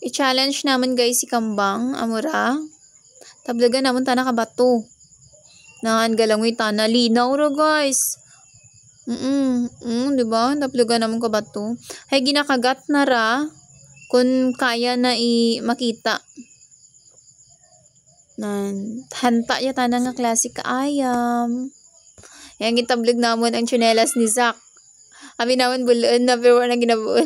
I-challenge naman guys si Kambang, amura. Tablagan naman ta nakabato. Naan galangoy ta na linaw ra guys. Diba? Tablagan naman kabato. Hay ginakagat na ra kung kaya na makita. Nan hanta ya tanang nga klase kaayam. Yang gitablag namon ang tsinelas ni Zach. Abi naman bulaan na pero wala ginabuol.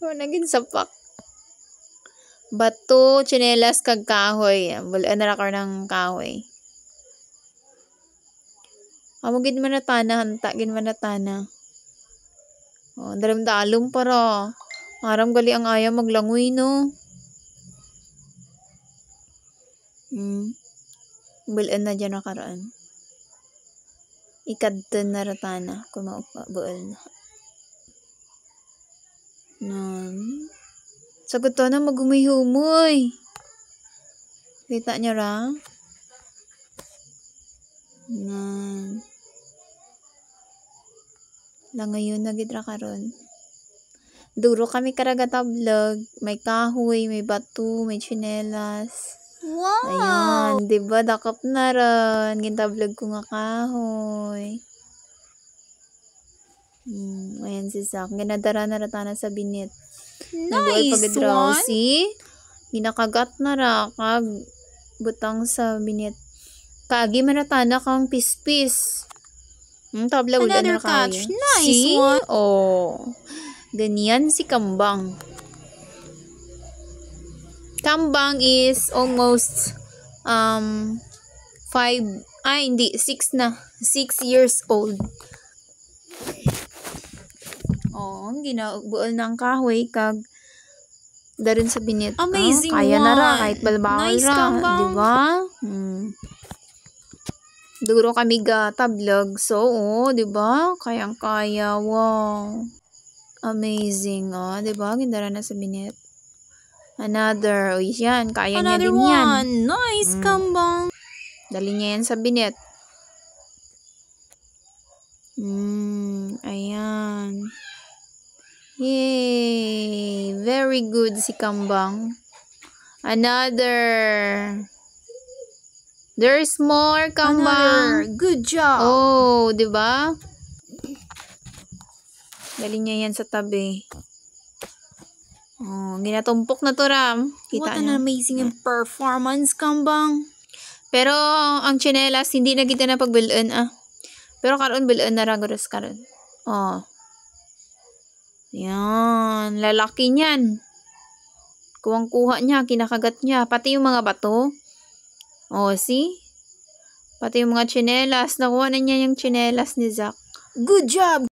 Wala ginsapak. Bato, tsinelas kag kahoy. Bulaan na rakor ng kahoy. Amo gid man natana, hanta gid man natana. Oh, dalam-dalom para. Aram gali ang ayam maglangoy no. Bulaan na dyan nakaraan. Ikadten na ratana kung maubual na. Sagot to na magumihumoy. Kita niya ra? Langayon na gidra karon. Duro kami karagata vlog. May kahoy, may bato, may tsinelas. Wow! Ayan, diba? Dakap na ron. Gintablog ko nga kahoy. Ayan si Zach. Ginadara na ratana sa binit. Nice one! See? Ginakagat na ra. Kag butang sa binit. Kagi manatana kang pispis. Tabla ulan Another na kayo. catch. Nice See? one! Oh. Ganyan si Kambang. Kambang is almost 6 years old. Oh, ginabuol ng kahoy kag darin sa binit. Amazing kaya na ra one. kahit balbawal Nice, ra, Kambang. di ba? Duro kami tablog. So, di ba? Kayang-kaya. Wow. Amazing, di ba? Gindara na sa binit. Another. Yan. Kaya niya Another din yan. one. Nice, Kambang. Dali niya yan sa binit. Ayan. Yay. Very good si Kambang. Another. There's more, Kambang. Another. Good job. Oh, di ba? Dali niya yan sa tabi. Oh, ginatumpok na to, Ram. Kita What an niyo? amazing performance, Kambang. Pero ang tsinelas hindi na kita na pagbulaan Pero karon bulaan na ragoros karon. Oh. Yan, lalaki niyan. Kuwang-kuha niya, kinakagat niya, pati yung mga bato. Oh, see? Pati yung mga tsinelas, nakuha na niya yung tsinelas ni Zach. Good job,